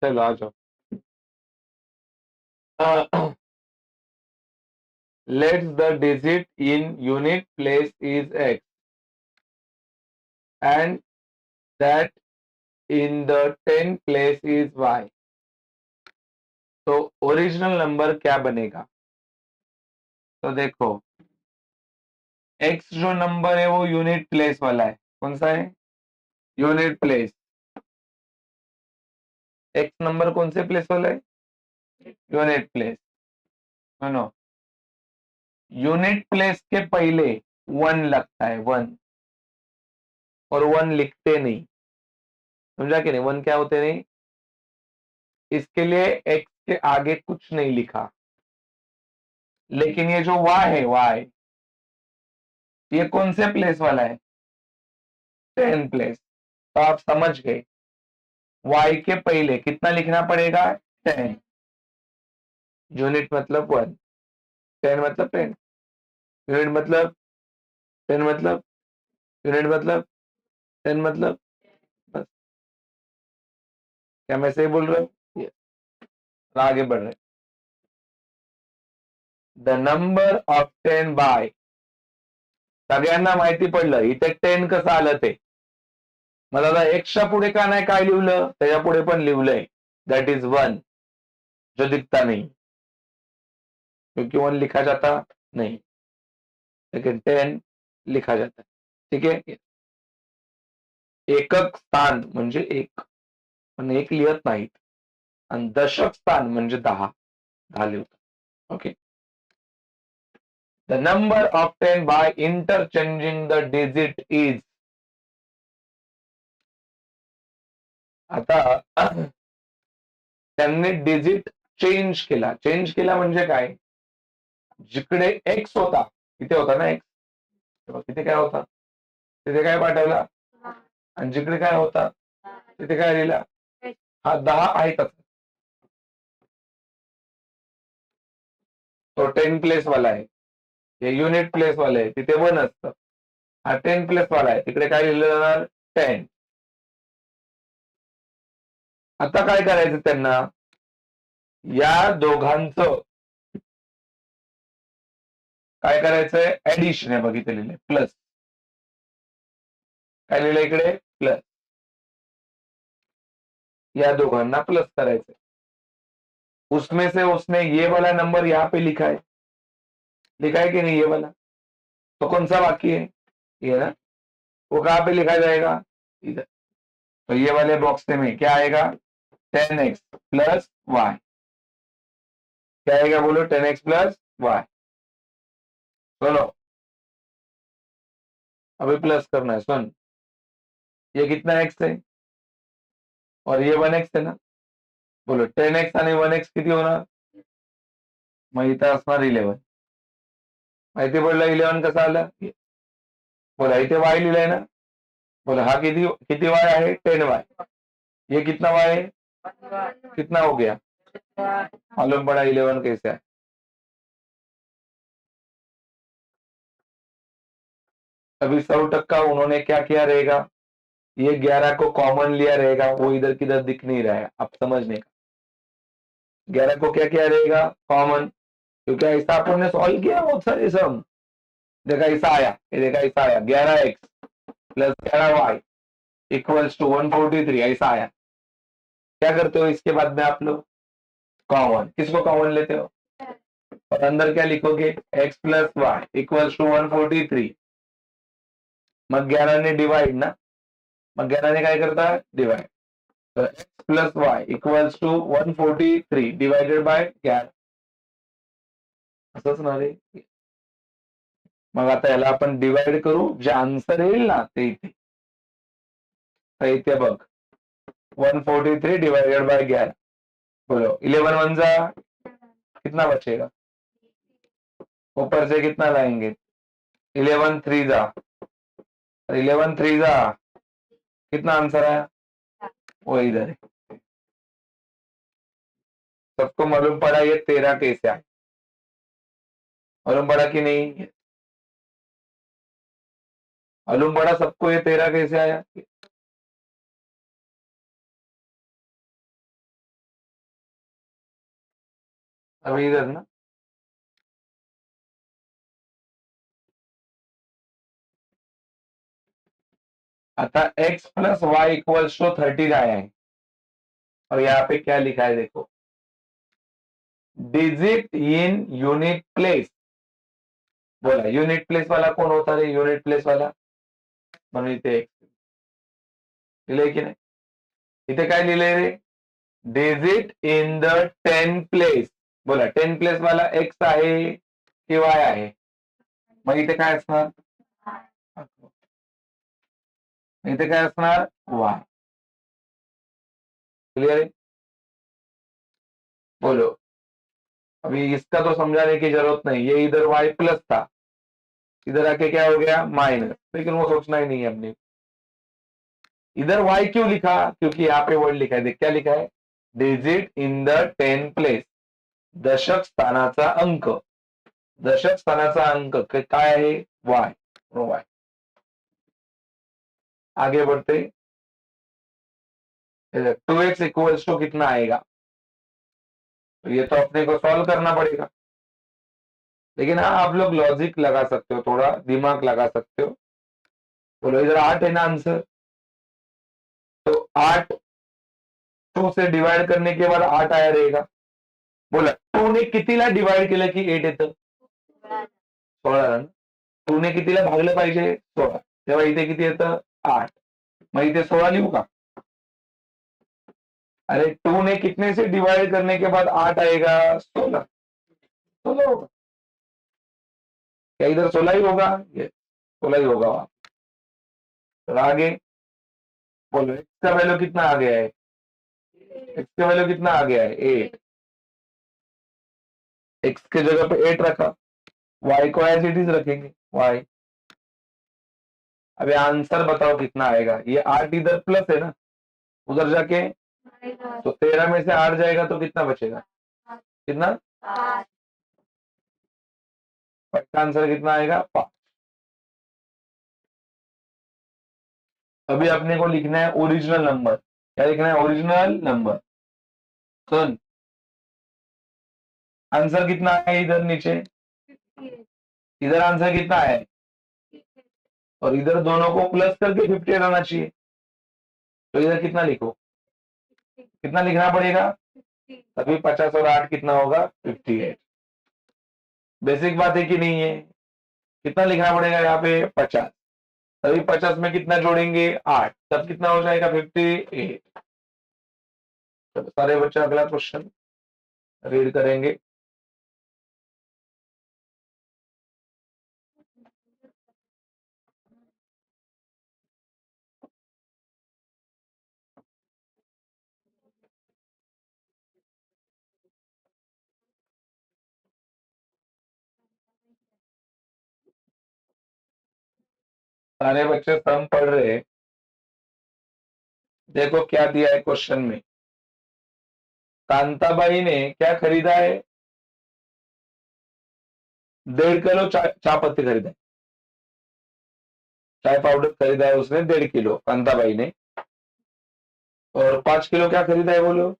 चलो आ जाओ। Let's the digit in unit place is x and that in the 10 place is y। तो original number क्या बनेगा? तो देखो, x जो नंबर है वो यूनिट प्लेस वाला है। कौन सा है? Unit place. x नंबर कौन से प्लेस वाला है? Unit place. सुनो, यूनिट प्लेस के पहले 1 लगता है, 1, और 1 लिखते नहीं। समझा कि नहीं? 1 क्या होते नहीं? इसके लिए x के आगे कुछ नहीं लिखा। लेकिन ये जो y है, y, ये कौन से प्लेस वाला है? 10 प्लेस। तो आप समझ गए, y के पहले कितना लिखना पड़ेगा? 10। यूनिट मतलब 1, 10 मतलब 10, यूनिट मतलब 10 मतलब, यूनिट मतलब 10 मतलब, बस। क्या मैं सही बोल रहा हूँ? आगे बढ़ रहे। द नंबर ऑफ 10 बाय, सगळ्यांना माहिती पडलं इथे 10 कसं आलं ते. मला आता एक्सच्या पुढे का नाही काय लिहिलं? त्याच्या पुढे पण लिहिलंय दॅट इज 1, जो दिखता नहीं, क्योंकि 1 लिखा जाता नहीं, लेकिन 10 लिखा जाता है. ठीक है. एकक स्थान म्हणजे 1, पण 1 लिहत नाहीत. आणि दशक स्थान म्हणजे 10 लिहितात. Okay. The number of 10 by interchanging the digit is. आता त्यांनी डिजिट चेंज केला. चेंज केला म्हणजे काय? जिकडे x होता, तिथे होता ना x, तिथे काय होता? तिथे काय पाठवला? आणि जिकडे काय होता तिथे काय लिहिला? हा 10 आहे तसा. तो 10 प्लेस वाला आहे. हे युनिट प्लेस वाला आहे, तिथे 1 असतं. हा 10 प्लेस वाला आहे, तिकडे काय लिहिलं जाणार? 10. आता काय करायचं त्यांना? या दोघांचं काय करायचंय? ऍडिशन आहे, बघितलेलं आहे, प्लस. काय लिहिलं इकडे? प्लस. या दोघांना प्लस करायचंय. उसमें से उसने ये वाला नंबर यहाँ पे लिखा है कि नहीं? ये वाला तो कौन सा बाकी है? ये ना. वो कहाँ पे लिखा जाएगा? इधर. तो ये वाले बॉक्स में क्या आएगा? 10x plus y. क्या आएगा बोलो? 10x plus y. चलो अभी प्लस करना है. सुन, ये कितना x है और ये 1x है ना. बोलो 10x आणि 1x किती होणार? मग इथं असणार 11. माहिती पडलं 11 कसं आलं? बोला इथे y लिहिलंय ना. बोला हा किती y आहे? 10y. ये कितना y है? कितना हो गया? मालूम पड़ा 11 कैसे है. अभी 100% उन्होंने क्या किया रहेगा? ये 11 को कॉमन लिया रहेगा, वो इधर किधर दिख नहीं रहा है. आप समझने का. 11 को क्या किया रहेगा? कॉमन. क्योंकि ऐसा अपन ने सॉल्व किया बहुत सारे सम. देखा ऐसा आया, ये देखा ऐसा आया, 11x plus 11y equals to 143. ऐसा आया. क्या करते हो इसके बाद में आप लोग? कॉमन. किसको कॉमन लेते हो? और अंदर क्या लिखोगे? x plus y equals to 143. मग 11 ने डिवाइड ना. मग 11 ने काय करता? डिवाइड. तो x plus y equals to 143 divided by 11. असंच ना रे. मग आता याला आपण डिवाइड करू, जे आन्सर येईल ना ते इथे. तर इथे बघ, 143 डिवाइडेड बाय 11. बोलो 11 वन जा कितना बचेगा? ऊपर से कितना लाएंगे? 11 थ्री जा, 11 थ्री जा कितना आंसर आया? वो इधर है. सबको मालूम पड़ा ये 13 कैसे आया? मालूम पड़ा कि नहीं? मालूम पड़ा सबको ये 13 कैसे आया? अभी इधर ना, आता x plus y equals to 30 आया है, और यहाँ पे क्या लिखा है देखो, डिजिट इन यूनिट प्लेस. बोला युनिट प्लेस वाला कोण होता रे, युनिट प्लेस वाला म्हणून इथे x लिहिलंय की नाही. इथे काय लिहिलंय रे, डिजिट इन द 10 प्लेस. बोला 10 प्लेस वाला x आहे की y आहे, मग इथे काय असणार, इथे काय असणार y. क्लियर है, बोलो. अभी इसका तो समझाने की जरूरत नहीं, ये इधर y प्लस था, इधर आके क्या हो गया माइनस, लेकिन वो सोचना ही नहीं है हमने. इधर y क्यों लिखा, क्योंकि यहाँ पे वर्ड लिखा है, देख क्या लिखा है, डिजिट इन द 10 प्लेस, दशक स्थानाचा अंक. दशक स्थानाचा अंक काय आहे y. y. आगे बढ़ते, 2x इक्वल्स टू कितना आएगा, तो ये तो अपने को सॉल्व करना पड़ेगा, लेकिन हाँ आप लोग लॉजिक लगा सकते हो, थोड़ा दिमाग लगा सकते हो. बोलो इधर 8 है ना आंसर, तो 8 2 से डिवाइड करने के बाद 8 आया रहेगा. बोला 2 ने कितीला डिवाइड केलं की 8 येतं, 16. 2 ने कितीला भागलं पाहिजे 16, तेव्हा इथे किती येतं 8, मग इथे 16 लिहू का. अरे 2 ने कितने से डिवाइड करने के बाद 8 आएगा 16, 16 होगा क्या, इधर 16 ही होगा, ये 16 ही होगा वहां. तो आगे बोलो x का वैल्यू कितना आ गया है, x का वैल्यू कितना आ गया है 8, x के जगह पे 8 रखा, y को एज इट इज रखेंगे y. अभी आंसर बताओ कितना आएगा, ये 8 इधर प्लस है ना, उधर जाके तो 13 में से 8 जाएगा तो कितना बचेगा, कितना, इसका आंसर कितना आएगा 5. अभी अपने को लिखना है ओरिजिनल नंबर, क्या लिखना है ओरिजिनल नंबर. सुन, आंसर कितना है इधर नीचे, इधर आंसर कितना है, और इधर दोनों को प्लस करके 58 आना चाहिए, तो इधर कितना लिखो, कितना लिखना पड़ेगा, तभी 50 और 8 कितना होगा 58. बेसिक बात है कि नहीं है, कितना लिखना पड़ेगा यहाँ पे 50, तभी 50 में कितना जोड़ेंगे 8, तब कितना हो जाएगा 58. तो सारे बच्चे अगला क्वेश्चन रीड करेंगे. सारे बच्चे सम पढ़ रहे हैं. देखो क्या दिया है क्वेश्चन में, कांताबाई ने क्या खरीदा है, 1.5 किलो चाय पत्ती खरीदा है, चाय पाउडर खरीदा है उसने 1.5 किलो कांताबाई ने, और 5 किलो क्या खरीदा है बोलो,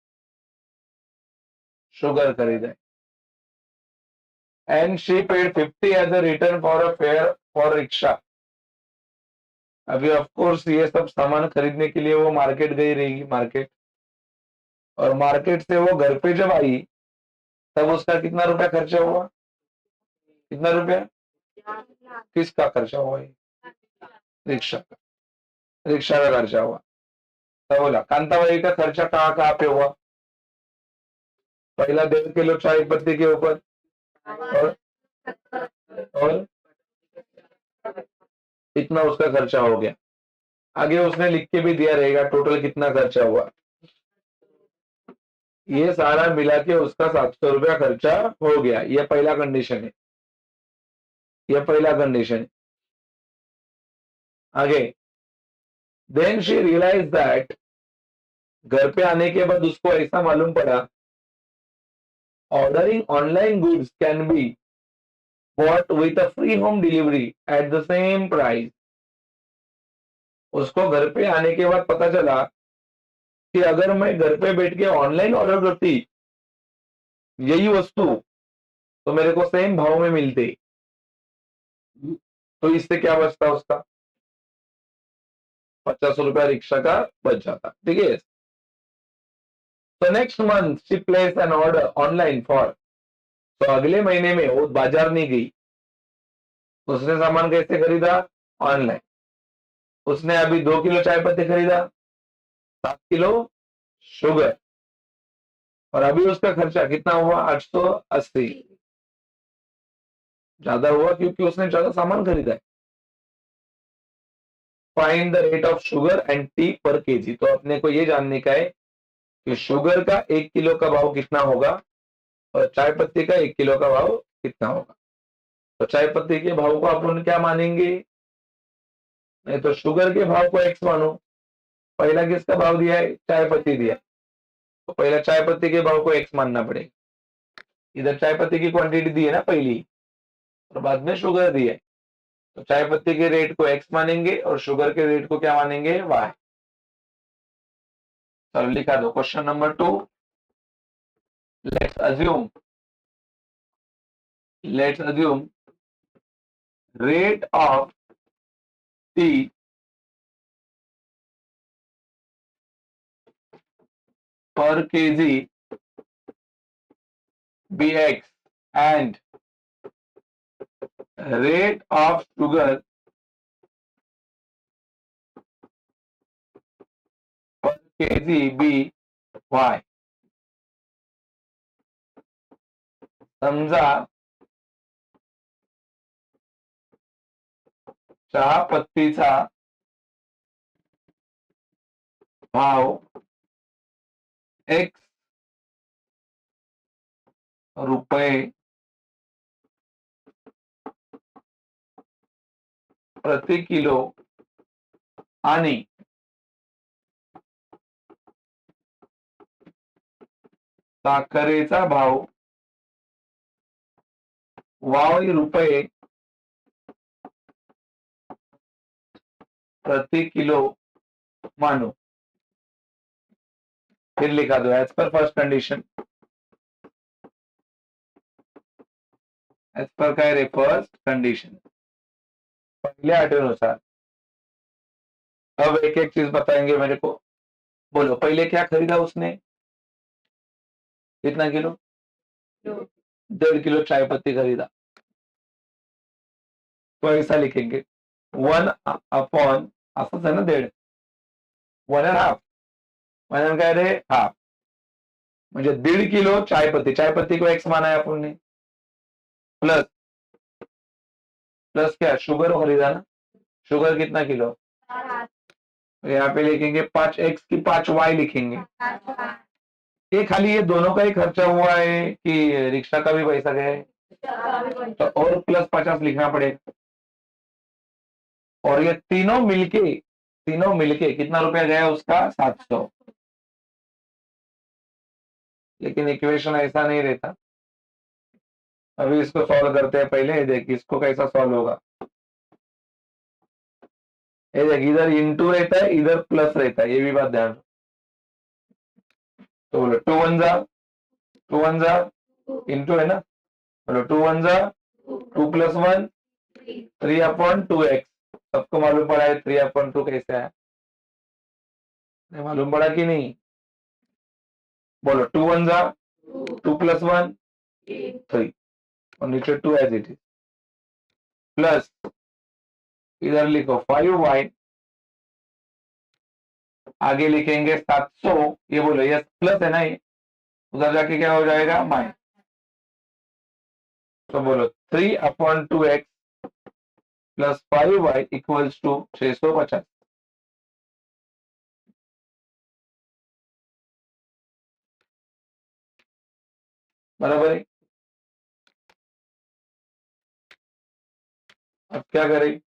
शुगर खरीदा है. And she paid 50 as a return for a fare for rickshaw. अभी ऑफ कोर्स ये सब सामान खरीदने के लिए वो मार्केट गई रहेगी, मार्केट, और मार्केट से वो घर पे जब आई तब उसका कितना रुपया खर्चा हुआ, कितना रुपया, किसका खर्चा हुआ, ये रिक्शा का, रिक्शा का खर्चा हुआ. तब बोला कांताबाई का खर्चा कहाँ कहाँ पे हुआ, पहला 1.5 किलो चाय पत्ती के ऊपर, और इतना उसका खर्चा हो गया. आगे उसने लिख के भी दिया रहेगा टोटल कितना खर्चा हुआ, ये सारा मिला के उसका 700 रुपया खर्चा हो गया. ये पहला कंडीशन है, ये पहला कंडीशन है. आगे, देन शी रियलाइज दैट, घर पे आने के बाद उसको ऐसा मालूम पड़ा, ordering online goods can be bought with a free home delivery at the same price. उसको घर पे आने के बाद पता चला कि अगर मैं घर पे बैठ के ऑनलाइन ऑर्डर करती यही वस्तु तो मेरे को सेम भाव में मिलते, तो इससे क्या बचता उसका 50 रुपया रिक्शा का बच जाता, ठीक है। तो next month she place N order online for, तो अगले महीने में वो बाजार नहीं गई, उसने सामान कैसे खरीदा, ऑनलाइन। उसने अभी 2 किलो चाय पत्ती खरीदा, 7 किलो शुगर, और अभी उसका खर्चा कितना हुआ 880, ज्यादा हुआ क्योंकि उसने ज्यादा सामान खरीदा है। Find the rate of sugar and T पर केजी, तो अपने को ये जानने का है कि शुगर का 1 किलो का भाव कितना होगा और चाय पत्ती का 1 किलो का भाव कितना होगा। तो चाय पत्ती के भाव को अपन क्या मानेंगे, नहीं तो शुगर के भाव को एक्स मानो। पहला किसका भाव दिया है, चाय पत्ती दिया, तो पहला चाय पत्ती के भाव को एक्स मानना पड़ेगा। इधर चाय पत्ती की क्वांटिटी दी है ना पहली, और बाद में शुगर दी है, तो चाय पत्ती के रेट को एक्स मानेंगे और शुगर के रेट को क्या मानेंगे, वाई। चलो लिखा दो question number 2। Let's assume rate of T per kg bx and rate of sugar per kg by। समजा चहा पत्तीचा भाव x रुपये प्रति किलो आणि साखरेचा भाव y रुपये प्रति किलो मानो। फिर लिखा दो as per first condition, as पर काय रे फर्स्ट कंडीशन, पहले अटीनुसार। अब एक एक चीज बताएंगे मेरे को। बोलो पहले क्या खरीदा उसने, कितना किलो, 1.5 किलो चाय पत्ती खरीदा, तो ऐसा लिखेंगे 1 अपॉन, असंच आहे ना 1.5, 1.5 म्हणजे काय रे हाफ, म्हणजे 1.5 किलो चाय पत्ती को एक्स माना है अपन ने, प्लस प्लस क्या शुगर खरीदा ना, शुगर कितना किलो, तो यहाँ पे लिखेंगे 5x की 5y लिखेंगे। ये खाली ये दोनों का ही खर्चा हुआ है कि रिक्शा का भी पैसा गया है, तो और प्लस 50 लिखना पड़ेगा। और ये तीनों मिलके कितना रुपया गया उसका 700। लेकिन इक्वेशन ऐसा नहीं रहता, अभी इसको सॉल्व करते हैं। पहले देख इसको कैसा सॉल्व होगा, ये देख इधर इंटू रहता है इधर प्लस रहता है, ये भी बात ध्यान। तो बोलो 2 1 जा इंटू है ना, बोलो 2 1 जा 2 प्लस 1 3 अपॉन 2x। सबको मालूम पड़ा है 3 अपॉन 2 कैसे है, मालूम पड़ा कि नहीं। बोलो 2 1 जा 2 प्लस 1 3 और नीचे 2 एज इट इज, प्लस इधर लिखो 5y, आगे लिखेंगे 700। ये बोलो ये प्लस है ना, ये उधर जाके क्या हो जाएगा माइनस। तो बोलो 3 upon 2x plus 5y equals to 650। बराबर है। अब क्या करें,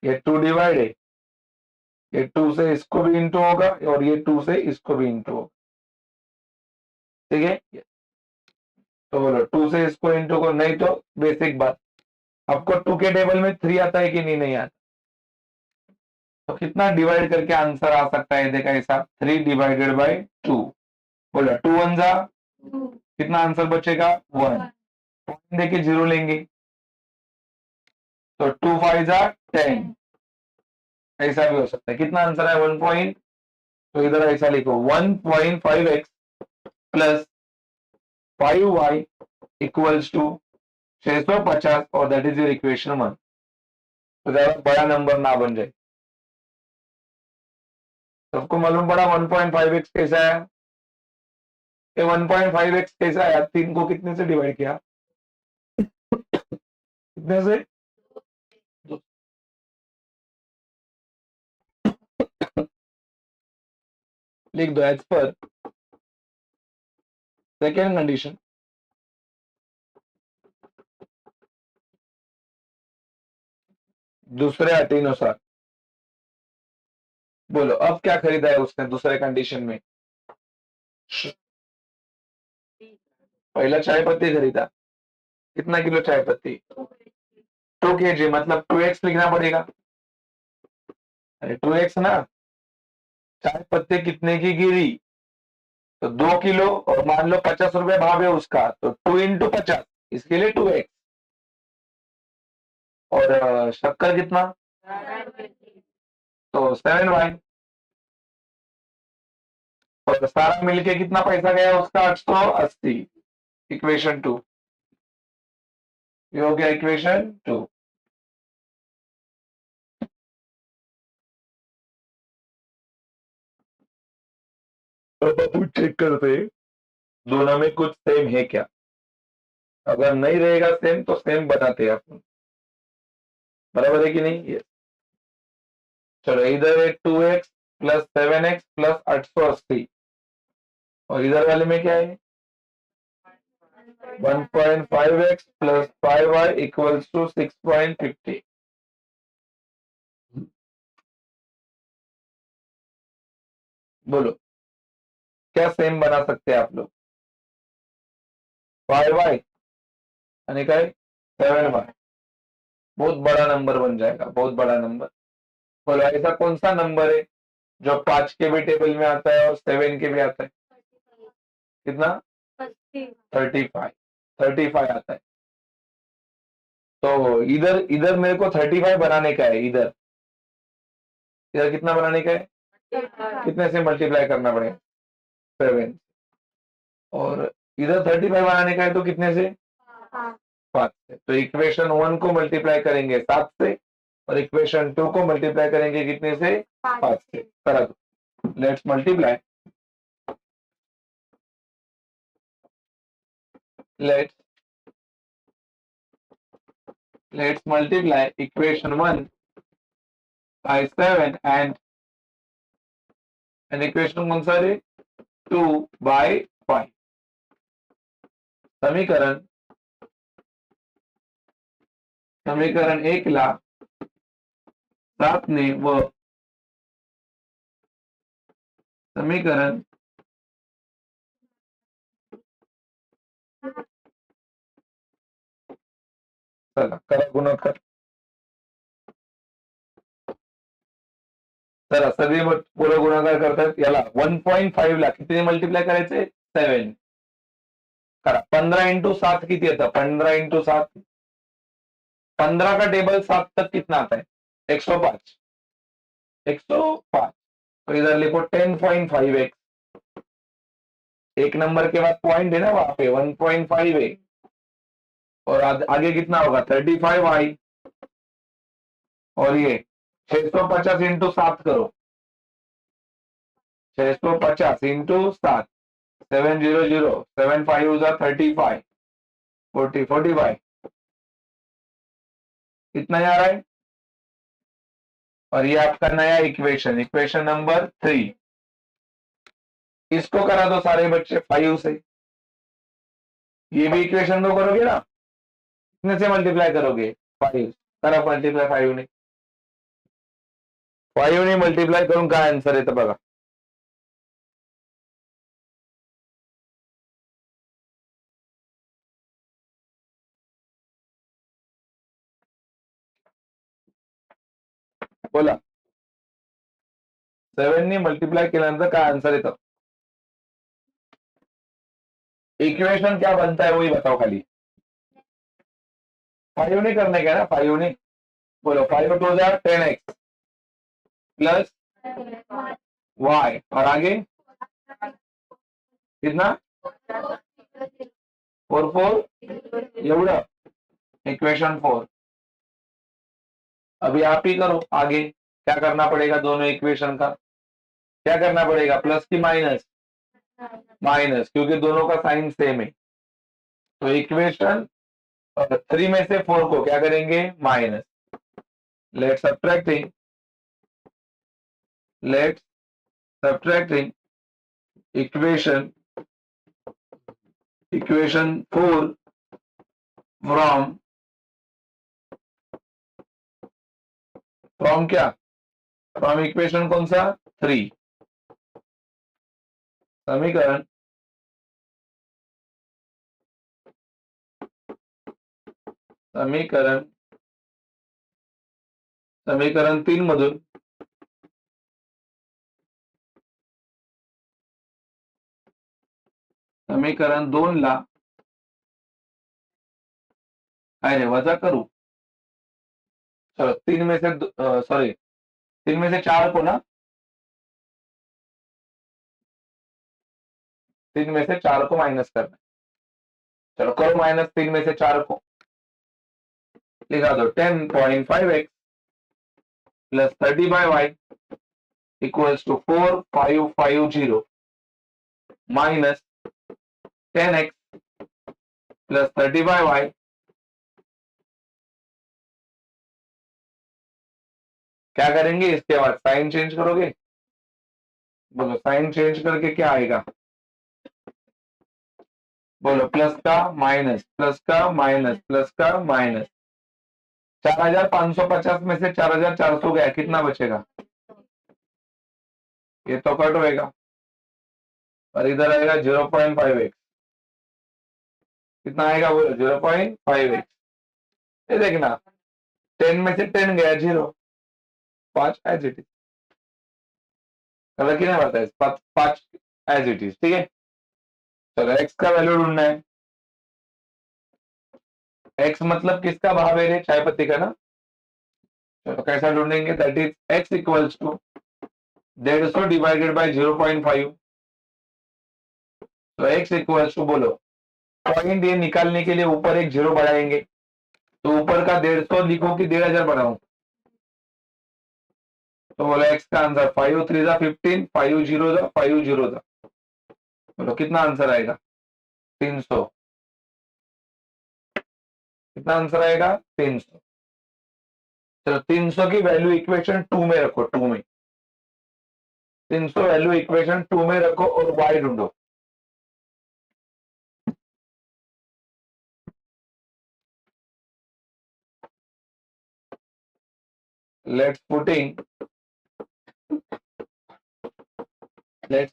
ये 2 डिवाइड है, ये 2 से इसको भी इंटू होगा और ये 2 से इसको भी इंटू होगा, ठीक है। तो बोलो 2 से इसको इंटू को, नहीं तो बेसिक बात, आपको 2 के टेबल में 3 आता है कि नहीं आता, तो कितना डिवाइड करके आंसर आ सकता है, देखा हिसाब 3 डिवाइडेड बाय 2। बोलो 2 1 जा कितना आंसर बचेगा 1, पॉइंट देके 0 लेंगे तो 2 5 जा 10, ऐसा भी हो सकता है। कितना आंसर है 1 पॉइंट, तो इधर ऐसा लिखो 1.5x plus 5y equals to 650 और दैट इज योर इक्वेशन 1। तो ज्यादा बड़ा नंबर ना बन जाए। सबको मालूम पड़ा 1.5x कैसा है? ये 1.5x कैसा है? 3 को कितने से डिवाइड किया? कितने से? लिख दो एज पर सेकेंड कंडीशन दूसरे अटीनुसार। बोलो अब क्या खरीदा है उसने दूसरे कंडीशन में? पहला चाय पत्ती खरीदा। कितना किलो चाय पत्ती? 2 kg, मतलब 2x लिखना पड़ेगा। अरे 2x ना, चाय पत्ती कितने की गिरी? तो 2 किलो, और मान लो 50 रुपए भाव है उसका, तो 2 × 50, इसके लिए 2x। और शक्कर कितना? तो 7y। और सारा मिलके कितना पैसा गया उसका? 880। इक्वेशन 2, ये हो गया इक्वेशन 2। अब अपन चेक करते दोनों में कुछ सेम है क्या। अगर नहीं रहेगा सेम तो सेम बनाते हैं अपन। बराबर है कि नहीं? ये चलो, इधर है 2x प्लस 7x प्लस 880, और इधर वाले में क्या है? 1.5x plus 5y equals to 6.50। बोलो क्या सेम बना सकते हैं आप लोग? 5y यानी क्या है? 7y। बहुत बड़ा नंबर बन जाएगा, बहुत बड़ा नंबर। बोलो ऐसा कौन सा नंबर है जो 5 के भी टेबल में आता है और 7 के भी आता है? कितना? 35। 35 आता है। तो इधर इधर मेरे को 35 बनाने का है। इधर इधर कितना बनाने का है? कितने से मल्टीप्लाई करना पड़ेगा? 7। और इधर 35 बनाने का है तो कितने से? 5 से। तो इक्वेशन 1 को मल्टीप्लाई करेंगे 7 से, और इक्वेशन 2 को मल्टीप्लाई करेंगे कितने से? 5 से। करा दो, let's multiply. Let's multiply equation 1 by 7 and equation कौन सा है? 2 by 5। समीकरण समीकरण 1 ला 7 ने व समीकरण चला करा गुणाकार। चला सगळे पुढे गुणाकार करतात। याला 1.5 ला किती मल्टीप्लाय करायचे? 7 करा। 15 × 7 किती येतं? 15 × 7, 15 का टेबल 7 तक कितना आता है? 105। 105। तो इधर लिखो 10.5x। एक नंबर के बाद पॉइंट है ना वहां पे, 1.5 है। और आगे कितना होगा? 35y। और ये 650 इंटू 7 करो। 650 इंटू 7, 700, 7 5 35, 40 45। इतना ही आ रहा है। और ये आपका नया इक्वेशन, इक्वेशन नंबर 3। इसको करा दो सारे बच्चे 5 से। ये भी इक्वेशन को करोगे ना, कितने से मल्टीप्लाई करोगे? 5। करा मल्टीप्लाई 5 ने। 5 ने मल्टीप्लाई करून काय आन्सर येतं बघा। बोला 7 ने मल्टीप्लाई केल्यानंतर काय आन्सर येतं? इक्वेशन क्या बनता है वही बताओ खाली। 5 नहीं करने का है ना, 5 नहीं। बोलो 5 टू जा 10x प्लस y और आगे कितना 4 एवढं इक्वेशन 4। अभी आप ही करो आगे, क्या करना पड़ेगा दोनों इक्वेशन का, क्या करना पड़ेगा प्लस की माइनस, माइनस क्योंकि दोनों का साइन सेम है। तो इक्वेशन 3 में से 4 को क्या करेंगे minus, let's subtracting, let's subtracting equation, equation 4 from क्या, फ्रॉम इक्वेशन कौन सा 3, समीकरण समीकरण समीकरण 3 मधून समीकरण 2 ला काय रे वजा करू, चलो 3 में से सॉरी 3 में से 4 को ना, 3 में से 4 को माइनस करना है। चलो करो माइनस 3 में से 4 को, लिखा दो 10.5x plus 30/y equals to 4550 minus 10x plus 30/y, क्या करेंगे इसके बाद साइन चेंज करोगे, बोलो साइन चेंज करके क्या आएगा, बोलो प्लस का माइनस, प्लस का माइनस, प्लस का माइनस, 4550 में से 4400 गया, कितना बचेगा, ये तो कट होएगा और इधर आएगा 0.5x, कितना आएगा बोलो 0.5x। ये देखना 10 में से 10 गया 0, 5 एज इट इज, कलर कितना बताया 5 एज इट इज, ठीक है। चलो x का वैल्यू ढूंढना है, x मतलब किसका भाव है रे, चाय पत्ती का ना। चलो कैसा ढूंढेंगे, that is x equals to 150 divided by 0.5। तो x इक्वल्स टू बोलो, पॉइंट ये निकालने के लिए ऊपर एक जीरो बढ़ाएंगे, तो ऊपर का 150 लिखो कि 1500 बढ़ाऊं, तो बोलो x का आंसर 5 3 जा 15, 5 0 जा 5 0 जा, बोलो कितना आंसर आएगा 300, कितना आंसर आएगा 300। चलो 300 की वैल्यू इक्वेशन 2 में रखो, 2 में 300 वैल्यू इक्वेशन 2 में रखो और y ढूंढो। Let's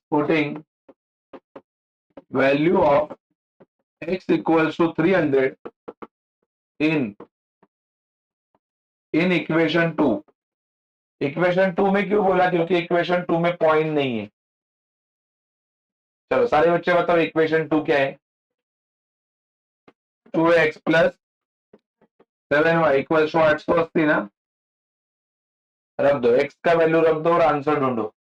putting value of x equals to 300 in equation 2। Equation 2 में क्यों बोला, क्योंकि इक्वेशन 2 में पॉइंट नहीं है। चलो सारे बच्चे बताओ इक्वेशन 2 क्या है, 2x plus 7y equal to 880 ना, रख दो x का वैल्यू रख दो और आंसर ढूंढो,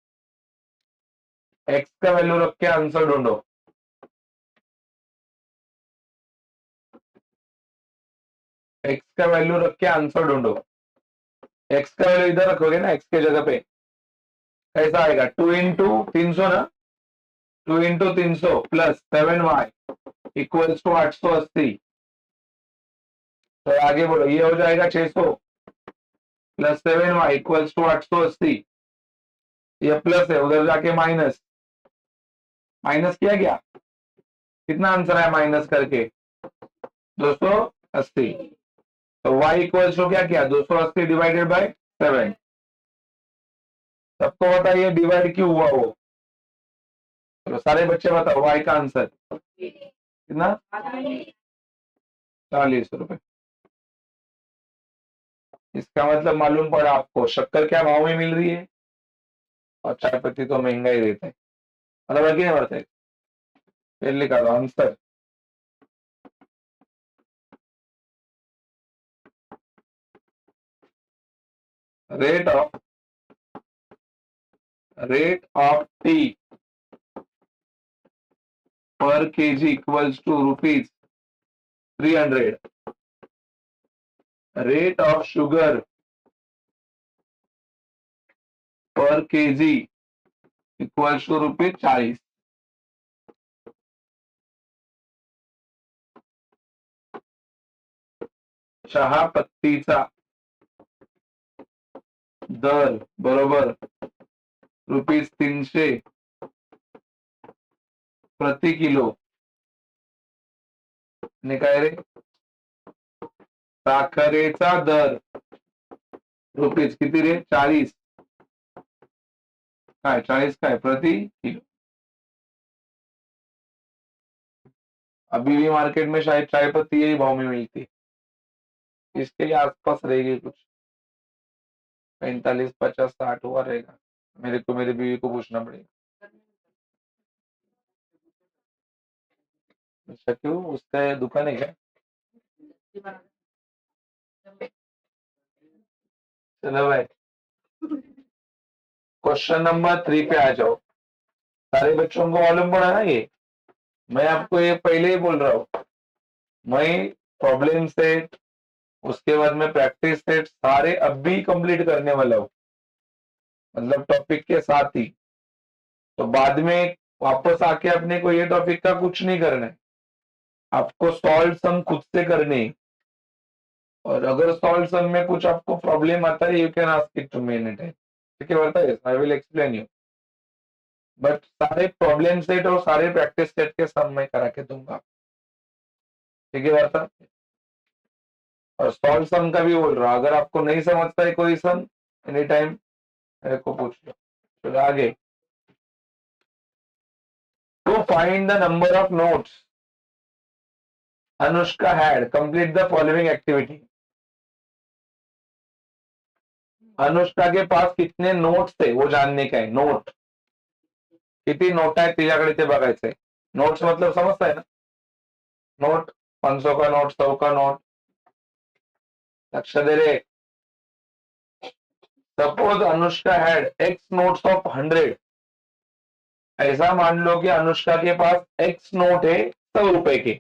x का वैल्यू रख के आंसर ढूंढो। x का वैल्यू रख के आंसर ढूंढो, x का वैल्यू इधर रखोगे ना, x के जगह पे कैसा आएगा 2 इंटू 300 ना, 2 into 300 plus 7y equals to 880। तो आगे बोलो, ये हो जाएगा 600 प्लस 7y इक्वल्स टू 880, ये प्लस है उधर जाके माइनस, माइनस किया गया, कितना आंसर है माइनस करके 280। तो y इक्वल्स टू क्या किया 280 डिवाइडेड बाय 7, सबको बताइए डिवाइड क्यों हुआ वो, तो सारे बच्चे बताओ y का आंसर कितना 40 रुपए। इसका मतलब मालूम पड़ा आपको शक्कर क्या भाव में मिल रही है और चाय पत्ती तो महंगा ही देते हैं, मतलब है कि नहीं बढ़ते, फिर लिखा दो answer rate of tea per kg equals to rupees 300. Rate of sugar per kg equals to rupees 40. चहा पत्तीचा दर बरोबर रुपीज 300 प्रति किलो. आणि काय रे, साखरेचा दर रुपीज किती रे, 40. काय 40 काय प्रति किलो. अभी भी मार्केट में शायद चाय पत्ती यही भाव में मिलती है, इसके लिए आसपास रहेगी कुछ 45, 50, 60 हुआ रहेगा. मेरे को मेरी बीवी को पूछना पड़ेगा. अच्छा क्यों, उसका दुकान है क्या? चलो भाई, क्वेश्चन नंबर 3 पे आ जाओ. सारे बच्चों को मालूम पड़ा ना ये. मैं आपको ये पहले ही बोल रहा हूँ, मैं प्रॉब्लम सेट उसके बाद में प्रैक्टिस सेट सारे अब भी कंप्लीट करने वाला हूँ, मतलब टॉपिक के साथ ही. तो बाद में वापस आके अपने को ये टॉपिक का कुछ नहीं करना है, आपको सॉल्व सम खुद से करने हैं. और अगर सॉल्व सम में कुछ आपको प्रॉब्लम आता है, you can ask it to me any time. ठीक है, बताइए, I will explain you. But सारे प्रॉब्लम सेट और सारे प्रैक्टिस सेट के सम मैं करा के दूंगा. ठीक है बता. और सॉल्व सम का भी बोल रहा, अगर आपको नहीं समझता है कोई सम, एनी टाइम मेरे को पूछ लो. चलो आगे. To find the number of notes Anushka had, complete the following activity. Anushka के पास कितने नोट्स थे वो जानने का है. नोट किती नोट आहेत तिच्याकडे ते बघायचंय. नोट्स मतलब समजताय ना, नोट 500 का नोट, 100 का नोट. लक्ष दे रे. Suppose Anushka had x notes of 100. ऐसा मान लो कि अनुष्का के पास एक्स नोट है 100 रुपए के.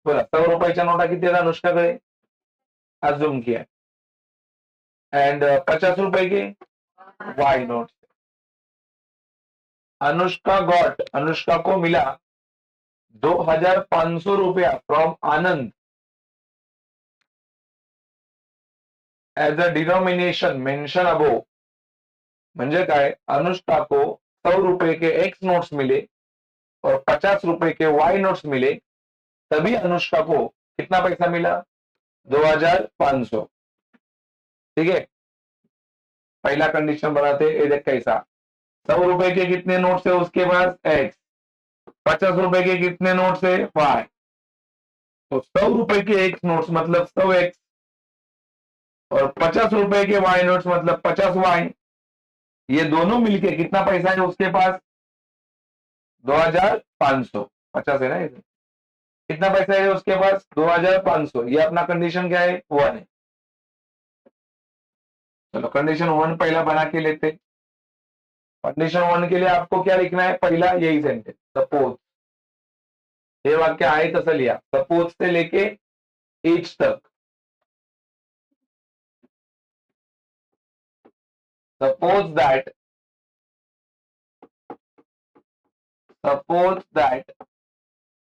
बोला 100 रुपयाच्या नोटा किती आहेत अनुष्काकडे, अज्यूम किया. एंड 50 रुपए के वाई नोट. अनुष्का को मिला 2500 रुपया from Anand as a denomination mention above. म्हणजे काय, अनुष्का को 100 रुपए के एक्स नोट्स मिले और 50 रुपए के वाई नोट्स मिले, तभी अनुष्का को कितना पैसा मिला, 2500. ठीक है, पहला कंडीशन बनाते. ये देख कैसा, 100 रुपए के कितने नोट्स है उसके पास, एक्स. 50 रुपए के कितने नोट्स है, वाई. तो 100 रुपए के एक्स नोट्स मतलब 100 एक्स, और 50 रुपए के वाई नोट्स मतलब 50 वाई. ये दोनों मिलके कितना पैसा है उसके पास, 2500. 50 है ना ये, कितना पैसा है उसके पास, 2500. ये अपना कंडीशन क्या है, 1 है. चलो कंडीशन 1 पहला बना के लेते. कंडीशन 1 के लिए आपको क्या लिखना है, पहला यही सेंटेंस, सपोज. हे वाक्य आहे तसं लिहा, सपोज से लेके एच तक. सपोज दैट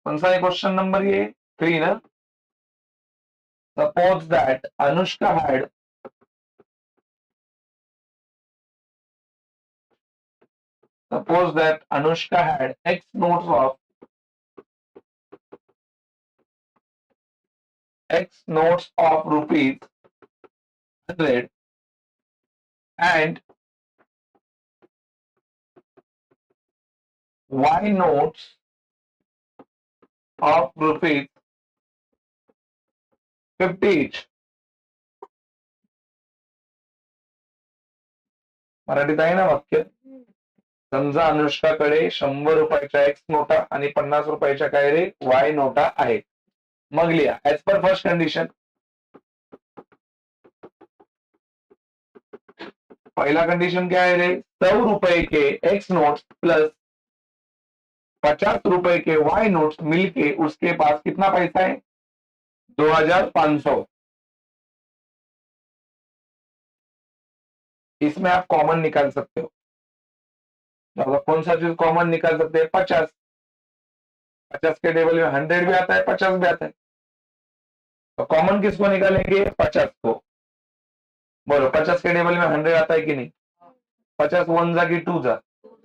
कौन सा है क्वेश्चन नंबर, ये 3 ना. Suppose that Anushka had X notes of rupees 100 and Y notes of rupees 50 each. मराठीत आहे ना वाक्य. समजा अनुष्काकडे 100 रुपयाच्या एक्स नोटा आणि 50 रुपयाच्या काय रे, वाय नोटा आहेत. मग लिहा, ऍज पर फर्स्ट कंडिशन पहला कंडीशन क्या है रे, 100 रुपए के एक्स नोट्स प्लस 50 रुपए के वाई नोट्स मिलके उसके पास कितना पैसा है, 2500। इसमें आप कॉमन निकाल सकते हो। तो कौन सा चीज कॉमन निकाल सकते हैं, 50। 50 के टेबल में 100 भी आता है, 50 भी आता है। तो कॉमन किसको निकालेंगे, 50 को। बोलो 50 के टेबल में 100 आता है कि नहीं, 50 वन जा की टू जा,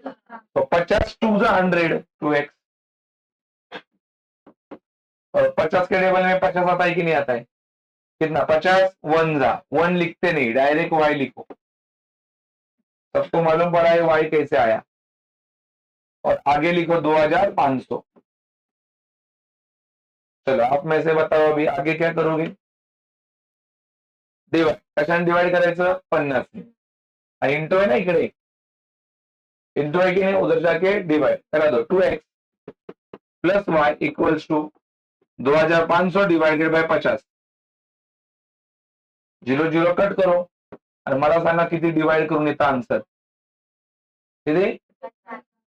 तो 50 टू जा 100, 2x। और 50 के टेबल में 50 आता है कि नहीं आता है, कितना, 50 वन जा, वन लिखते नहीं, डायरेक्ट वाई लिखो। सबको मालूम पड़ा है वाई कैसे आया। और आगे लिखो 2500। चलो आप में से बताओ अभी आगे क्या करोगे, डिवाइड, कशाने डिवाइड करायचं, 50 ने। इंटू आहे ना इकडे, इंटू आहे की नाही, उधर जाके डिवाइड करा दो, 2x plus y equals to 2500 divided by 50। 0 0 cut करो आणि मला सांगा किती डिवाइड करून येतं आन्सर, किती,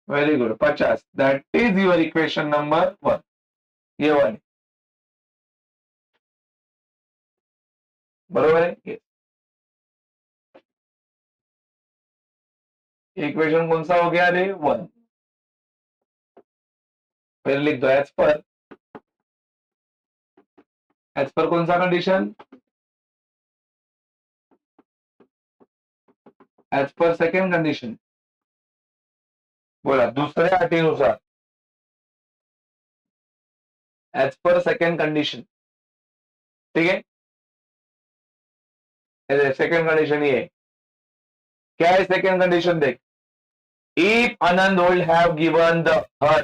very good, 50। That is your equation number 1। ये 1 बरोबर है। yes. इक्वेशन कौन सा हो गया रे, 1। फिर लिख दो एज पर, एज पर कौन सा condition, as per second condition. बोला दूसऱ्या अटीनुसार, एज पर सेकंड कंडीशन, ठीक है। सेकंड कंडीशन ये है, क्या है सेकंड कंडीशन, देख, if Anand would have given the her,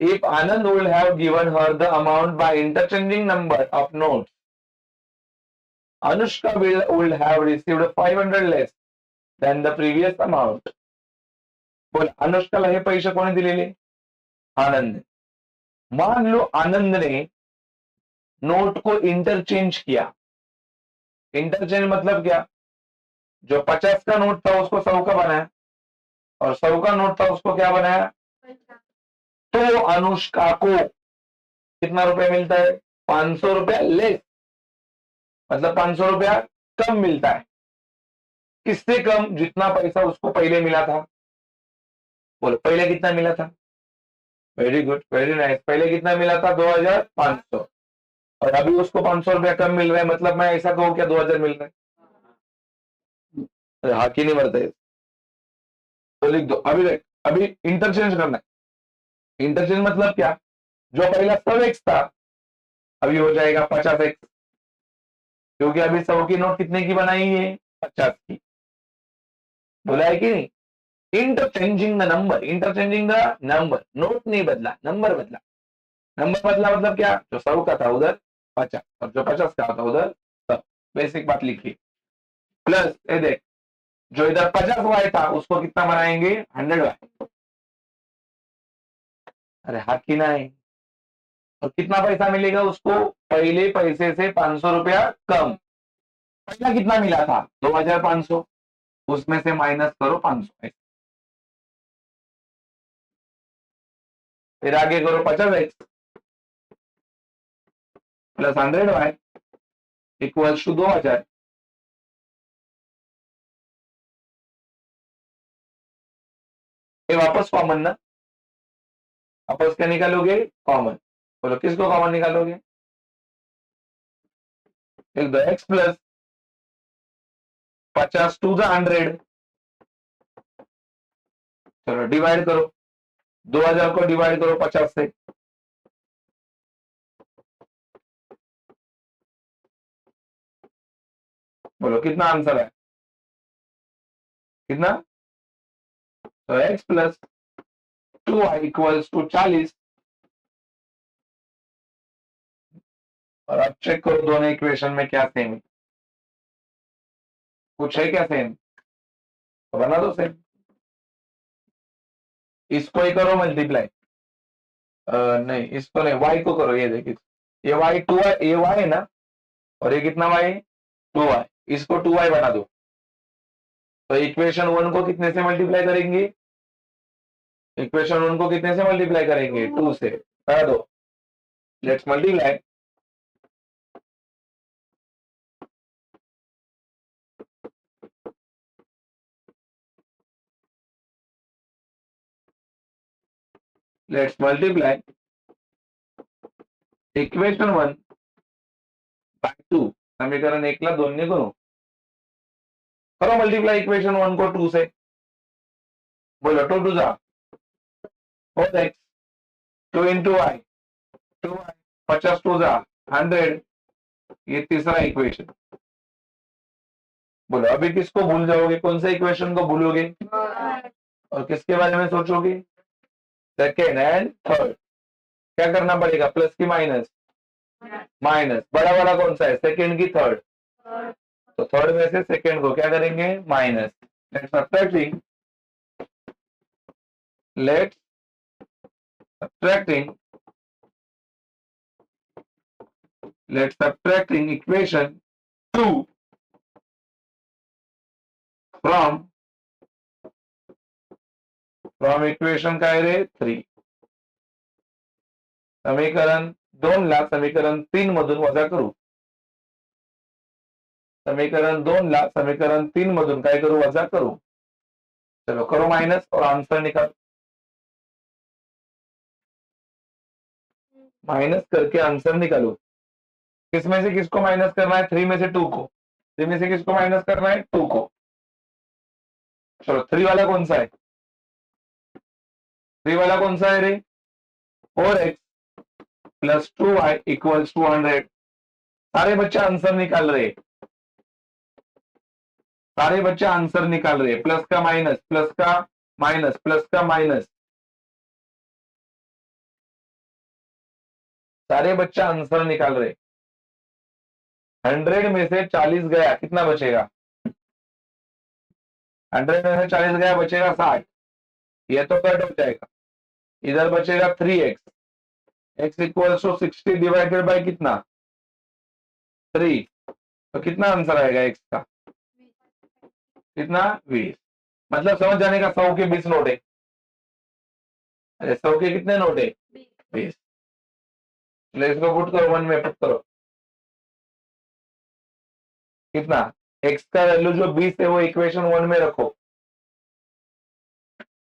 if Anand would have given her the amount by interchanging number of notes, Anushka would have received 500 less than the previous amount। बोल अनुष्काला हे पैसे कोणी दिलेले, आनंद। मान लो आनंद ने नोट को interchange किया। Interchange मतलब क्या, जो 50 का नोट था उसको 100 का बनाया, और 100 का नोट था उसको क्या बनाया, तो अनुष्का को कितना रुपया मिलता है, 500 रुपया लेस, मतलब 500 रुपया कम मिलता है। किससे कम, जितना पैसा उसको पहले मिला था। बोलो पहले कितना मिला था, वेरी गुड, वेरी नाइस, पहले कितना मिला था, 2500, और अभी उसको 500 रुपया कम मिल रहा है, मतलब मैं ऐसा कहूं क्या 2000 मिल रहा है, हाँ की नहीं मरता है, तो लिख दो। अभी देख, अभी इंटरचेंज करना है। इंटरचेंज मतलब क्या, जो पहला 100x था अभी हो जाएगा 50x, क्योंकि अभी 100 की नोट कितने की बनाई है, 50 की। बोला है कि नहीं, interchanging the number, interchanging the number, note नहीं बदला, नंबर बदला। नंबर बदला मतलब क्या, जो 100 का था उधर 50, और जो 50 का था उधर 100। बेसिक बात लिखी। प्लस ये देख, जो इधर 50 वाई था उसको कितना बनाएंगे, 100 वाई। अरे हाथ की ना है, और कितना पैसा मिलेगा उसको, पहले पैसे से 500 रुपया कम। पहला कितना मिला था, 2500, उसमें से माइनस करो 500। फिर आगे करो 50x plus 100y equals to 2000। ये वापस कॉमन ना, वापस क्या निकालोगे, कॉमन। बोलो किसको कॉमन निकालोगे, लिख दो x प्लस 50 टू द 100। चलो डिवाइड करो, 2000 को डिवाइड करो 50 से, बोलो कितना आंसर है, कितना, तो x plus 2y equals to 40। और अब चेक करो दोनों इक्वेशन में क्या सेम है, कुछ है क्या सेम, तो बना दो सेम। इसको ही करो मल्टीप्लाई, नहीं इसको नहीं, y को करो, ये देखिए, ये y 2y, ये y है ना, और ये कितना y, 2y, इसको 2y बना दो। तो इक्वेशन 1 को कितने से मल्टीप्लाई करेंगे? इक्वेशन 1 को कितने से मल्टीप्लाई करेंगे? 2 से। करा दो, let's multiply. Let's multiply equation 1 by 2। समीकरण 1 ला 2 ने करू, करो मल्टीप्लाई इक्वेशन 1 को 2 से। बोलो 2 2 जा 4x, 2 इंटू वाई 2y, 50 2 जा 100। ये तीसरा इक्वेशन। बोलो अभी किसको भूल जाओगे? कौन से इक्वेशन को भूलोगे और किसके बारे में सोचोगे? Second and third. क्या करना पड़ेगा? प्लस की माइनस? माइनस। बड़ा वाला कौन सा है? सेकेंड की थर्ड? तो थर्ड में से सेकेंड को क्या करेंगे? Minus. Let's subtracting, let's subtracting, let's subtracting equation 2 from equation काय रे? 3। समीकरण 2 ला समीकरण 3 मधून वजा करू। समीकरण 2 ला समीकरण 3 मधून काय करू? वजा करू। चलो करो माइनस और आंसर निकाल। माइनस करके आंसर निकालो। किसमें से किसको माइनस करना है? 3 में से 2 को। 3 में से किसको माइनस करना है? 2 को। चलो 3 वाला कौन सा है? 3 वाला कौन सा है रे? 4x plus 2y equals to 100। सारे बच्चे आंसर निकाल रहे, सारे बच्चे आंसर निकाल रहे। प्लस का माइनस, प्लस का माइनस, प्लस का माइनस, सारे बच्चे आंसर निकाल रहे। 100 में से 40 गया, कितना बचेगा? 100 में से 40 गया, बचेगा 60। ये तो कट हो जाएगा। इधर बचेगा 3x, x equals to 60 divided by कितना? 3। तो कितना आंसर आएगा x का? कितना? 20। मतलब समझ जाने का, 100 के 20 नोट है। अरे 100 के कितने नोट है? 20। इसको पुट करो, 1 में पुट करो। कितना? x का वैल्यू जो 20 है वो इक्वेशन 1 में रखो।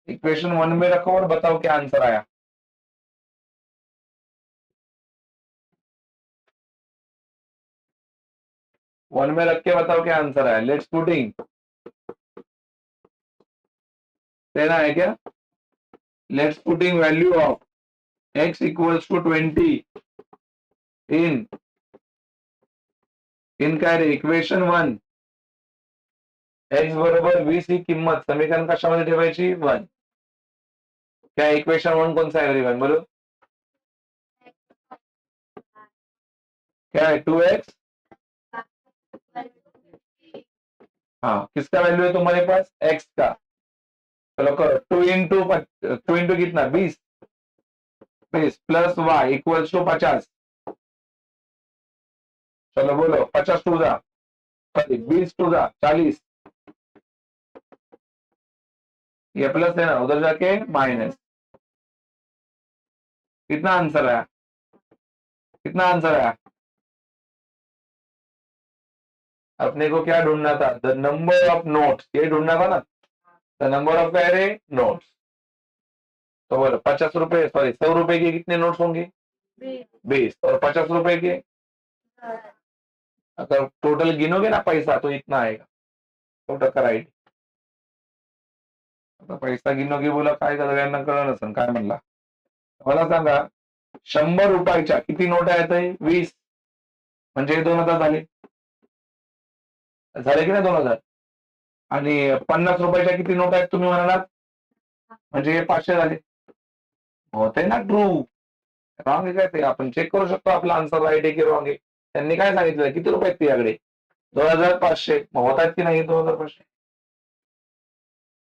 इक्वेशन 1 में रखो और बताओ क्या आंसर आया। वन में रख के बताओ क्या आंसर आया। लेट्स पुटिंग लेना है क्या? Let's putting value of x equals to 20 in काय रे? इक्वेशन 1। x बरोबर 20 ही किंमत समीकरण कशामध्ये ठेवायची? 1। क्या इक्वेशन 1 कौन सा है एवरीवन? बोलो क्या है? 2x। हाँ, किसका वैल्यू है तुम्हारे पास? x का। चलो करो 2 इंटू कितना? 20 प्लस y इक्वल्स टू 50। चलो बोलो 50 टू जा 20 टू जा 40। ये प्लस है ना, उधर जाके माइनस। कितना आंसर आया? कितना आंसर आया? अपने को क्या ढूंढना था? The number of notes. ये ढूंढना था ना, द नंबर ऑफ नोट्स। तो बोलो 50 रुपए, सॉरी 100 रुपए के कितने नोट्स होंगे? 20। और 50 रुपए के अगर टोटल गिनोगे ना पैसा तो इतना आएगा। टोटल करायची आता पैसा गिनोगे बोला काय सगळ्यांना कळलं नसेल काय म्हणला। मला सांगा 100 रुपयाच्या किती नोट आहेत? 20 म्हणजे 2000 झाले, झाले की नाही 2000? आणि 50 रुपयाच्या किती नोट आहेत तुम्ही म्हणालात? म्हणजे 500 झाले। होते ना ट्रू? रॉंग आहे काय ते? आपण चेक करू शकतो आपला आन्सर राईट आहे की रॉंग आहे। त्यांनी काय सांगितलं? किती रुपये आहेत तुझ्याकडे? 2500। मग होत आहेत की नाही 2500?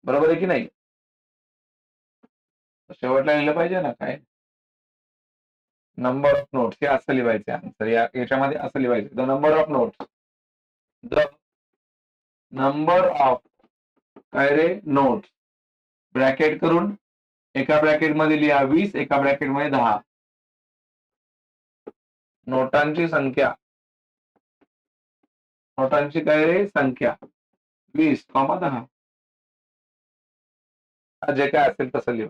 बरोबर आहे की नाही? शेवटला लिहिलं पाहिजे ना काय? नंबर ऑफ नोट्स हे असं लिहायचे आन्सर। याच्यामध्ये असं लिहायचं, the number of notes, the number of काय रे नोट ब्रॅकेट करून एका ब्रॅकेट मध्ये लिहा 20, एका ब्रॅकेट मध्ये 10. नोटांची संख्या, नोटांची काय रे संख्या 20, 10 जे काय असेल तसं लिहा.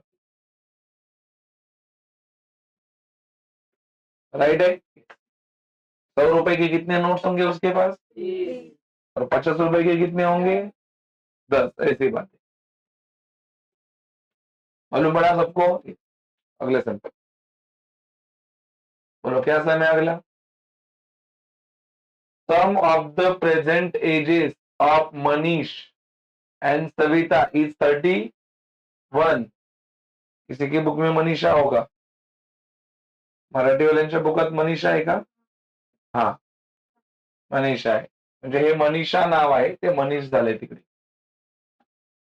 राइट है. 100 रुपए के कितने नोट्स होंगे उसके पास और 50 रुपए के कितने होंगे 10. ऐसी बात है. मालूम पड़ा सबको. अगले सम पे बोलो क्या सम है अगला. Sum of the present ages of Manish and Savita is 31. किसी की बुक में मनीषा होगा. मराठी वाल्यांच्या बुकात मनीषा आहे का. हा मनीषा आहे. म्हणजे हे मनीषा नाव आहे ते मनीष झाले तिकडे.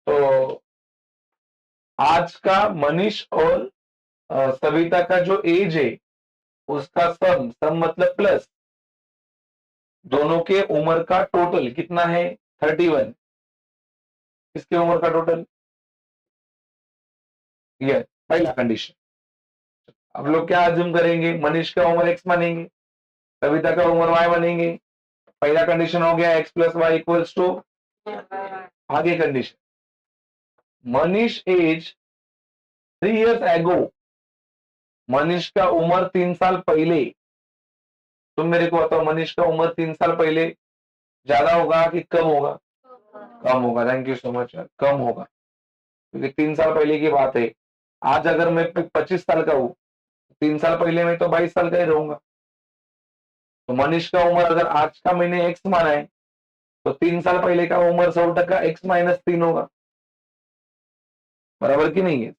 तो आज का मनीष और सविता का जो एज है उसका सम मतलब प्लस दोनों के उम्र का टोटल कितना है 31. किसके उम्र का टोटल. ये पहला कंडीशन. अब लोग क्या अज्यूम करेंगे. मनीष का उम्र x मानेंगे, सविता का उम्र y मानेंगे. पहला कंडीशन हो गया x plus y equals to. आगे कंडीशन मनीष एज 3 years एगो. मनीष का उम्र 3 साल पहले. तुम मेरे को बताओ मनीष का उम्र 3 साल पहले ज्यादा होगा कि कम होगा. कम होगा. Thank you so much. कम होगा क्योंकि 3 साल पहले की बात है. आज अगर मैं 25 साल का हूं 3 साल पहले मैं तो 22 साल का ही रहूंगा. तो मनीष का उम्र अगर आज का मैंने एक्स माना है तो 3 साल पहले का उम्र 100% x-3 होगा. बराबर की नहीं है.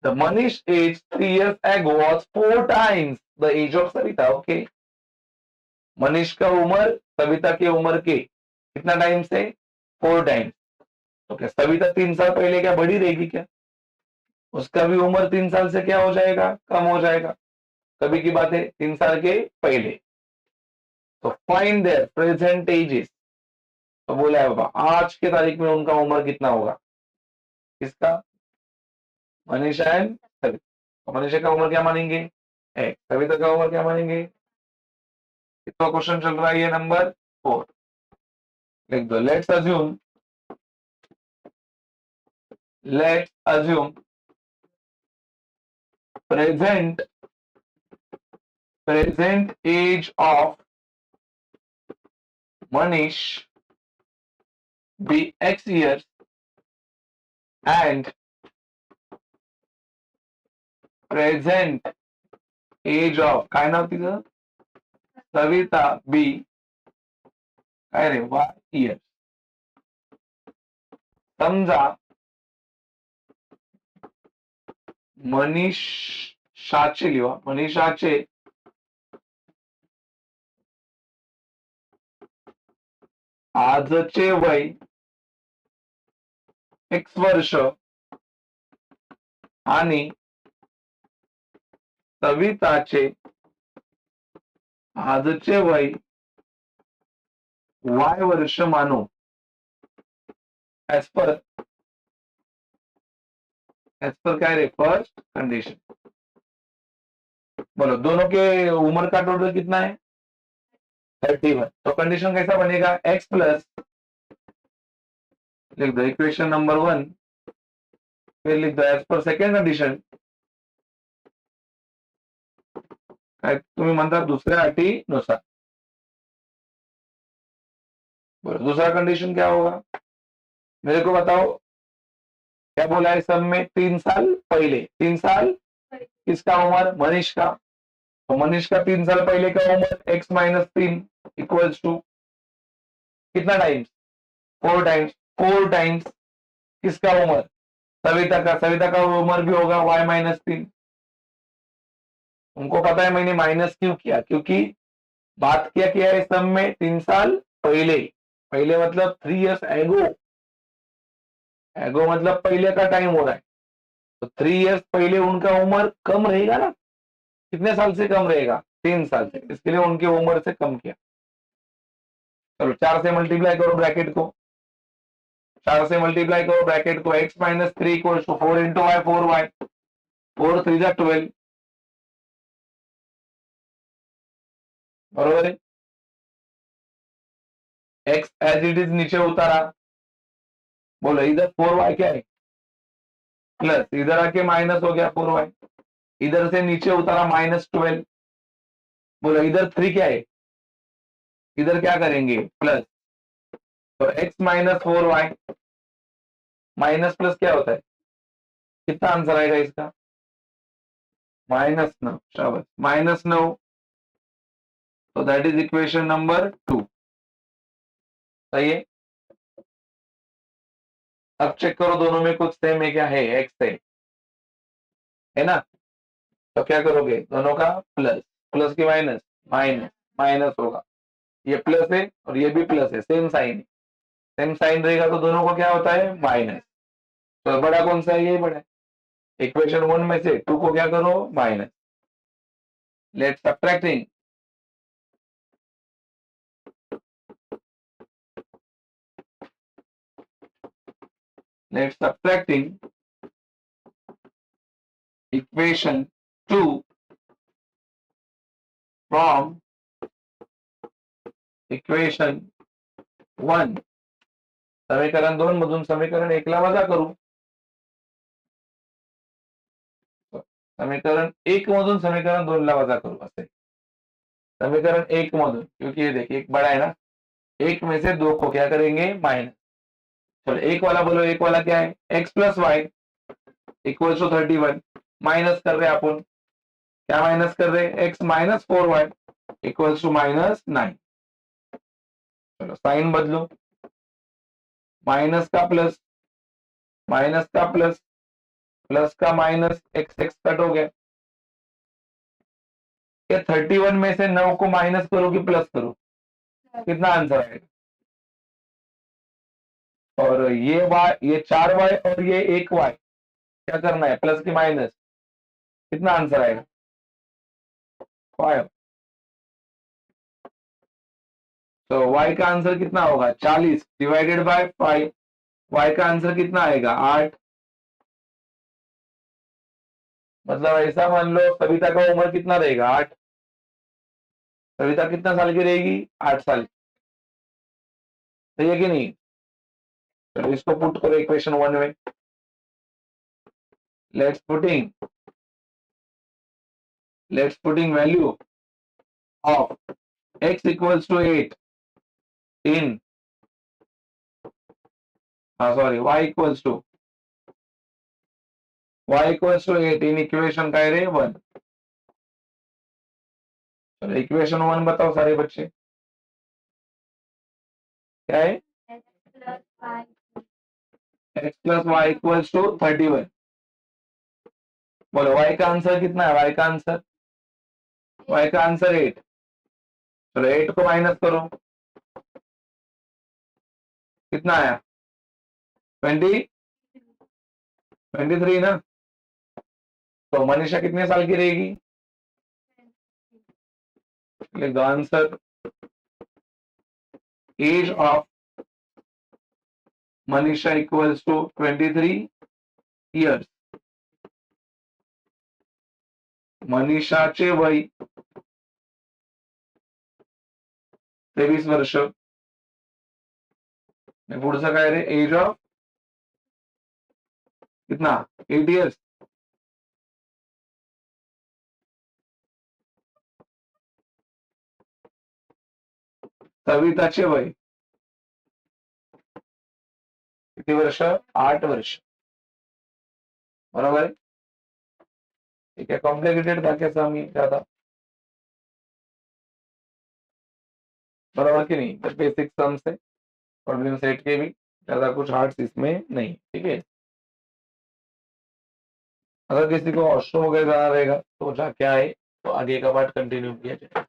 The Manish age 3 years ago was 4 times the age of Savita. Okay. Manish का उम्र सविता के उम्र के कितना टाइम से 4 टाइम्स. तो क्या सविता 3 साल पहले क्या बड़ी रहेगी क्या. उसका भी उम्र 3 साल से क्या हो जाएगा कम हो जाएगा. कभी की बात है 3 साल के पहले. तो फाइंड देयर प्रेजेंट एजेस. तो बोला है बाबा आज के तारीख में उनका उम्र कितना होगा. किसका मनीषा एंड सविता. मनीषा का उम्र क्या मानेंगे एक. सविता का उम्र क्या मानेंगे. कितना क्वेश्चन चल रहा है ये नंबर 4. लिख दो. Let's assume present age of Manish be x years and present age of काय नाव तिचं सविता बी काय रे y years. समजा मनीषाचे लिहा. मनीषाचे आजचे वय x वर्ष आणि सविताचे आजचे वय y वर्ष मानो. एज पर क्या रे फर्स्ट कंडीशन. बोलो दोनों के उम्र का टोटल कितना है 31. तो कंडीशन कैसा बनेगा x प्लस लिख दो इक्वेशन नंबर 1. फिर लिख दो एज पर सेकंड कंडीशन. काय तुम्ही म्हणता दुसऱ्या अटीनुसार. बोलो दूसरा कंडीशन क्या होगा मेरे को बताओ. क्या बोला है सब में 3 साल पहले. 3 साल किसका उम्र मनीष का. तो मनीष का 3 साल पहले का उम्र x-3 इक्वल्स टू कितना टाइम्स 4 टाइम्स. 4 टाइम्स किसका उम्र सविता का. सविता का उम्र भी होगा y-3. उनको पता है मैंने माइनस क्यों किया क्योंकि बात क्या है सब में 3 साल पहले. पहले मतलब 3 years एगो. एगो मतलब पहले का टाइम हो रहा है. तो 3 years पहले उनका उम्र कम रहेगा ना. कितने साल से कम रहेगा 3 साल से. इसके लिए उनकी उम्र से कम किया. चलो 4 से मल्टीप्लाई करो ब्रैकेट को. 4 से मल्टीप्लाई करो ब्रैकेट को, x minus 3 equal to 4 into y 4y, 4 3 जा 12, बरोबर है। x एज इट इज नीचे उतारा, बोलो इधर 4y क्या है प्लस, इधर आके माइनस हो गया 4y, इधर से नीचे उतारा -12, बोलो इधर 3 क्या है, इधर क्या करेंगे प्लस, तो x minus 4y, minus plus क्या होता है, कितना आंसर आएगा इसका, -9, शाबाश -9, तो दैट इज इक्वेशन नंबर 2, सही है। अब चेक करो दोनों में कुछ सेम है क्या, है x है ना, तो क्या करोगे दोनों का प्लस, प्लस की माइनस, माइनस माइनस होगा, ये प्लस है और ये भी प्लस है, सेम साइन, सेम साइन रहेगा तो दोनों को क्या होता है माइनस, तो बड़ा कौन सा है, ये बड़ा है। इक्वेशन 1 में से 2 को क्या करो minus, let's subtracting, let's subtracting equation 2 from equation 1, समीकरण 2 मधून समीकरण 1 ला वजा करू, समीकरण 1 मधून समीकरण 2 ला वजा करू, असे समीकरण 1 मधून, क्योंकि ये देखिए एक बड़ा है ना, एक में से 2 को क्या करेंगे माइनस, चलो एक वाला बोलो, एक वाला क्या है x plus y equal to 31, minus कर रहे अपन, क्या माइनस कर रहे x minus 4y equal to -9, चलो साइन बदलो, माइनस का प्लस, माइनस का प्लस, प्लस का माइनस, x x कट हो गया, ये 31 में से 9 को माइनस करो कि प्लस करो, कितना आंसर आएगा, और ये y, ये 4y और ये 1y क्या करना है प्लस की माइनस, कितना आंसर आएगा 5, तो y का आंसर कितना होगा 40 डिवाइडेड बाय 5, y का आंसर कितना आएगा 8, मतलब ऐसा मान लो सविता का उम्र कितना रहेगा 8, सविता कितना साल की रहेगी 8 साल, सही है कि नहीं, चलो इसको पुट करो इक्वेशन 1 में, let's putting value of x equals to 8 in, sorry y equals to 8 in equation का रे 1, चलो इक्वेशन 1 बताओ सारे बच्चे, क्या है x plus y equals to 31, बोलो y का आंसर कितना है, y का आंसर 8, चलो 8 को माइनस करो, कितना आया 23 ना, तो मनीषा कितने साल की रहेगी, the answer age of Manisha equals to 23 years, मनीषाचे वय 23 वर्ष, पुढचं काय रे एज ऑफ कितना 8 इयर्स, सविताचे वय किती वर्ष 8 वर्ष, बरोबर है, ठीक है, कॉम्प्लिकेटेड था क्या स्वामी ज्यादा, बराबर की नहीं, तो बेसिक सम से प्रॉब्लम सेट के भी ज्यादा कुछ हार्ड्स इसमें नहीं, ठीक है। अगर किसी को वॉशरूम वगैरह जाना रहेगा तो जाके आए, तो आगे का पार्ट कंटिन्यू किया जाए।